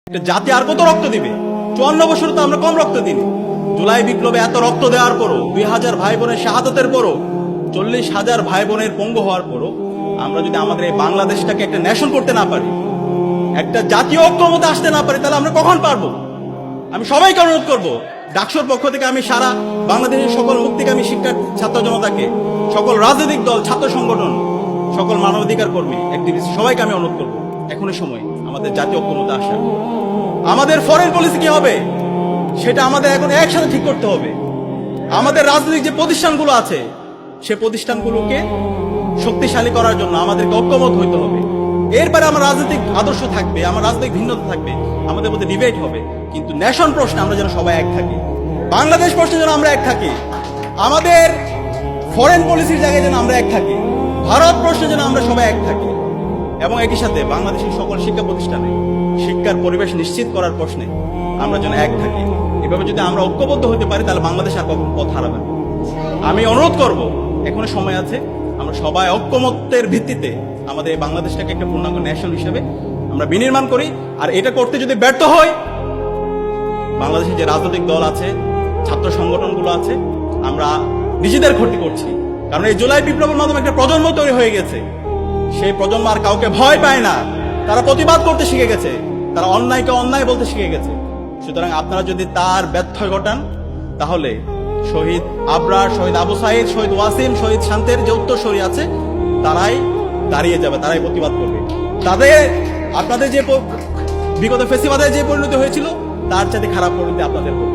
একটা জাতি আর কত রক্ত দিবে? 54 বছর তো আমরা কম রক্ত দিই। জুলাই বিপ্লবে এত রক্ত দেওয়ার পরও, 2000 ভাই বোনের শাহাদাতের পরও, 40,000 ভাই বোনের পঙ্গু হওয়ার পরও আমরা যদি আমাদের এই বাংলাদেশটাকে একটা ন্যাশন করতে না পারি, একটা জাতীয় ঐক্যমতে আসতে না পারি, তাহলে আমরা কখন পারবো? আমি সবাইকে অনুরোধ করবো, ডাকসুর পক্ষ থেকে আমি সারা বাংলাদেশের সকল মুক্তিকামী শিক্ষার ছাত্র জনতাকে, সকল রাজনৈতিক দল, ছাত্র সংগঠন, সকল মানবাধিকার কর্মী, অ্যাক্টিভিস্ট সবাইকে আমি অনুরোধ করবো, এখনই সময় আমাদের জাতীয় ঐক্যমতে আসা। আমাদের ফরেন পলিসি কি হবে সেটা আমাদের এখন একসাথে ঠিক করতে হবে। আমাদের রাজনৈতিক যে প্রতিষ্ঠানগুলো আছে সে প্রতিষ্ঠানগুলোকে শক্তিশালী করার জন্য আমাদেরকে ঐক্যমত হইতে হবে। এরপরে আমার রাজনৈতিক আদর্শ থাকবে, আমার রাজনৈতিক ভিন্নতা থাকবে, আমাদের মধ্যে ডিবেট হবে, কিন্তু ন্যাশন প্রশ্নে আমরা যেন সবাই এক থাকি, বাংলাদেশ প্রশ্নে যেন আমরা এক থাকি, আমাদের ফরেন পলিসির জায়গায় যেন আমরা এক থাকি, ভারত প্রশ্নে যেন আমরা সবাই এক থাকি, এবং একই সাথে বাংলাদেশের সকল শিক্ষা প্রতিষ্ঠানে শিক্ষার পরিবেশ নিশ্চিত করার প্রশ্নে আমরা যেন এক থাকি। এভাবে যদি আমরা ঐক্যবদ্ধ হতে পারি তাহলে বাংলাদেশ আর কখনো পথ হারাবে না। আমি অনুরোধ করব, এখনো সময় আছে, আমরা সবাই ঐক্যমত্যের ভিত্তিতে আমাদের এই বাংলাদেশটাকে একটা পূর্ণাঙ্গ ন্যাশন হিসেবে আমরা বিনির্মাণ করি। আর এটা করতে যদি ব্যর্থ হয়, বাংলাদেশের যে রাজনৈতিক দল আছে, ছাত্র সংগঠনগুলো আছে, আমরা নিজেদের ক্ষতি করছি। কারণ এই জুলাই বিপ্লবের মাধ্যমে একটা প্রজন্ম তৈরি হয়ে গেছে, সেই প্রজন্ম আর কাউকে ভয় পায় না, তারা প্রতিবাদ করতে শিখে গেছে, তারা অন্যায়কে অন্যায় বলতে শিখে গেছে। সুতরাং আপনারা যদি তার ব্যত্যয় ঘটান, তাহলে শহীদ আবরার, শহীদ আবু সাইদ, শহীদ ওয়াসিম, শহীদ শান্তের যে উত্তরসূরি আছে তারাই দাঁড়িয়ে যাবে, তারাই প্রতিবাদ করবে। তাদের আপনাদের যে বিগত ফেসিবাদের যে পরিণতি হয়েছিল তার চাইতে খারাপ পরিণতি আপনাদের হবে।